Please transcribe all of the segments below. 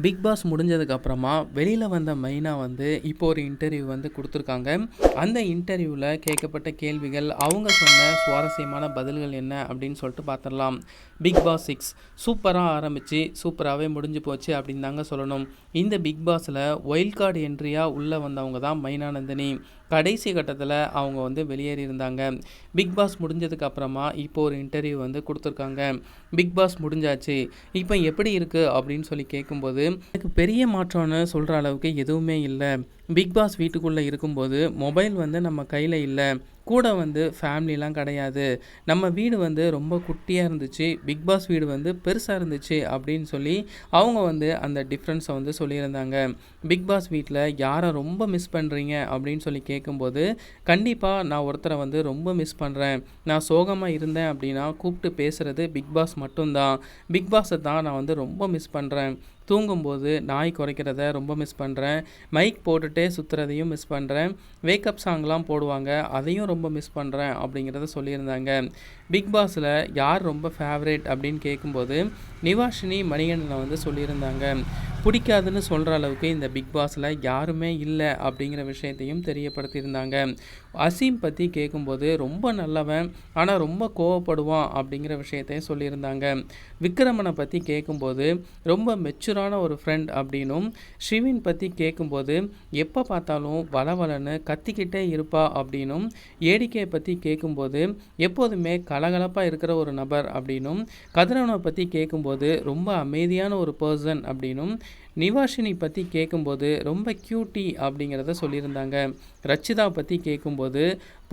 Big pass முடிஞ்சதுக்கு அப்புறமா வெளியில் வந்த மைனா வந்து இப்போ ஒரு இன்டர்வியூ வந்து கொடுத்துருக்காங்க. அந்த இன்டர்வியூவில் கேட்கப்பட்ட கேள்விகள், அவங்க சொன்ன சுவாரஸ்யமான பதில்கள் என்ன அப்படின்னு சொல்லிட்டு பார்த்துடலாம். பிக் பாஸ் 6 சூப்பராக ஆரம்பித்து சூப்பராகவே முடிஞ்சு போச்சு அப்படின்னு தாங்க சொல்லணும். இந்த பிக் பாஸில் ஒயில்ட் கார்டு என்ட்ரியாக உள்ளே வந்தவங்க தான் மைனா நந்தினி. கடைசி கட்டத்தில் அவங்க வந்து வெளியேறி இருந்தாங்க. பிக் பாஸ் முடிஞ்சதுக்கு அப்புறமா இப்போ ஒரு இன்டர்வியூ வந்து கொடுத்துருக்காங்க. பிக் பாஸ் முடிஞ்சாச்சு, இப்போ எப்படி இருக்குது அப்படின்னு சொல்லி கேட்கும்போது, எனக்கு பெரிய மாற்றம்னு சொல்கிற அளவுக்கு எதுவுமே இல்லை. பிக் பாஸ் வீட்டுக்குள்ளே இருக்கும்போது மொபைல் வந்து நம்ம கையில் இல்லை, கூட வந்து ஃபேமிலிலாம் கிடையாது. நம்ம வீடு வந்து ரொம்ப குட்டியாக இருந்துச்சு, பிக் பாஸ் வீடு வந்து பெருசாக இருந்துச்சு அப்படின்னு சொல்லி அவங்க வந்து அந்த டிஃப்ரென்ஸை வந்து சொல்லியிருந்தாங்க. பிக் பாஸ் வீட்டில் யாரை ரொம்ப மிஸ் பண்ணுறீங்க அப்படின்னு சொல்லி கேட்கும்போது, கண்டிப்பாக நான் ஒருத்தரை வந்து ரொம்ப மிஸ் பண்ணுறேன். நான் சோகமாக இருந்தேன் அப்படின்னா கூப்பிட்டு பேசுகிறது பிக் பாஸ் மட்டும்தான். பிக் பாஸை தான் நான் வந்து ரொம்ப மிஸ் பண்ணுறேன். தூங்கும்போது நாய் குறைக்கிறத ரொம்ப மிஸ் பண்ணுறேன். மைக் போட்டுகிட்டே சுற்றுறதையும் மிஸ் பண்ணுறேன். வேக்கப் சாங்லாம் போடுவாங்க, அதையும் ரொம்ப மிஸ் பண்ணுறேன் அப்படிங்கிறத சொல்லியிருந்தாங்க. பிக் பாஸில் யார் ரொம்ப ஃபேவரேட் அப்படின்னு கேட்கும்போது நிவாஷினி மணிகண்டனை வந்து சொல்லியிருந்தாங்க. பிடிக்காதுன்னு சொல்கிற அளவுக்கு இந்த பிக் பாஸில் யாருமே இல்லை அப்படிங்கிற விஷயத்தையும் தெரியப்படுத்தியிருந்தாங்க. அசீம் பற்றி கேட்கும்போது ரொம்ப நல்லவன், ஆனால் ரொம்ப கோவப்படுவான் அப்படிங்கிற விஷயத்தையும் சொல்லியிருந்தாங்க. விக்ரமனை பற்றி கேட்கும்போது ரொம்ப மெச்சூரான ஒரு ஃப்ரெண்ட் அப்படின்னும், ஷிவின் பற்றி கேட்கும்போது எப்போ பார்த்தாலும் வளவலன்னு கத்திக்கிட்டே இருப்பா அப்படின்னும், ஏடிகே பற்றி கேட்கும்போது எப்போதுமே கலகலப்பாக இருக்கிற ஒரு நபர் அப்படின்னும், கதிரவனை பற்றி கேட்கும்போது ரொம்ப அமைதியான ஒரு பர்சன் அப்படின்னும், நிவாஷினி பற்றி கேட்கும்போது ரொம்ப க்யூட்டி அப்படிங்கிறத சொல்லியிருந்தாங்க. ரச்சிதா பற்றி கேட்கும்போது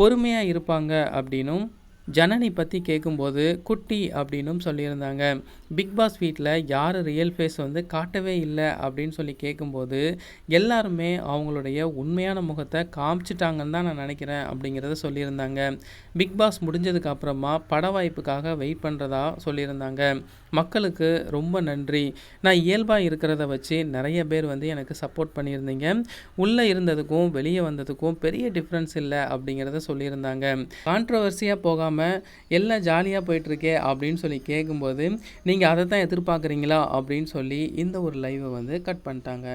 பொறுமையாக இருப்பாங்க அப்படின்னும், ஜனனி பற்றி கேட்கும்போது குட்டி அப்படின்னும் சொல்லியிருந்தாங்க. பிக் பாஸ் வீட்டில் யார் ரியல் ஃபேஸ் வந்து காட்டவே இல்லை அப்படின்னு சொல்லி கேட்கும்போது, எல்லாருமே அவங்களுடைய உண்மையான முகத்தை காமிச்சிட்டாங்கன்னு தான் நான் நினைக்கிறேன் அப்படிங்கிறத சொல்லியிருந்தாங்க. பிக் பாஸ் முடிஞ்சதுக்கு அப்புறமா பட வாய்ப்புக்காக வெயிட் பண்ணுறதா சொல்லியிருந்தாங்க. மக்களுக்கு ரொம்ப நன்றி, நான் இயல்பாக இருக்கிறத வச்சு நிறைய பேர் வந்து எனக்கு சப்போர்ட் பண்ணியிருந்தீங்க. உள்ளே இருந்ததுக்கும் வெளியே வந்ததுக்கும் பெரிய டிஃப்ரென்ஸ் இல்லை அப்படிங்கிறத சொல்லியிருந்தாங்க. கான்ட்ரவர்சியாக போகாமல் எல்லாம் ஜாலியாக போயிட்டுருக்கே அப்படின்னு சொல்லி கேட்கும்போது, நீங்கள் அதை தான் எதிர்பார்க்குறீங்களா அப்படின்னு சொல்லி இந்த ஒரு லைவை வந்து கட் பண்ணிட்டாங்க.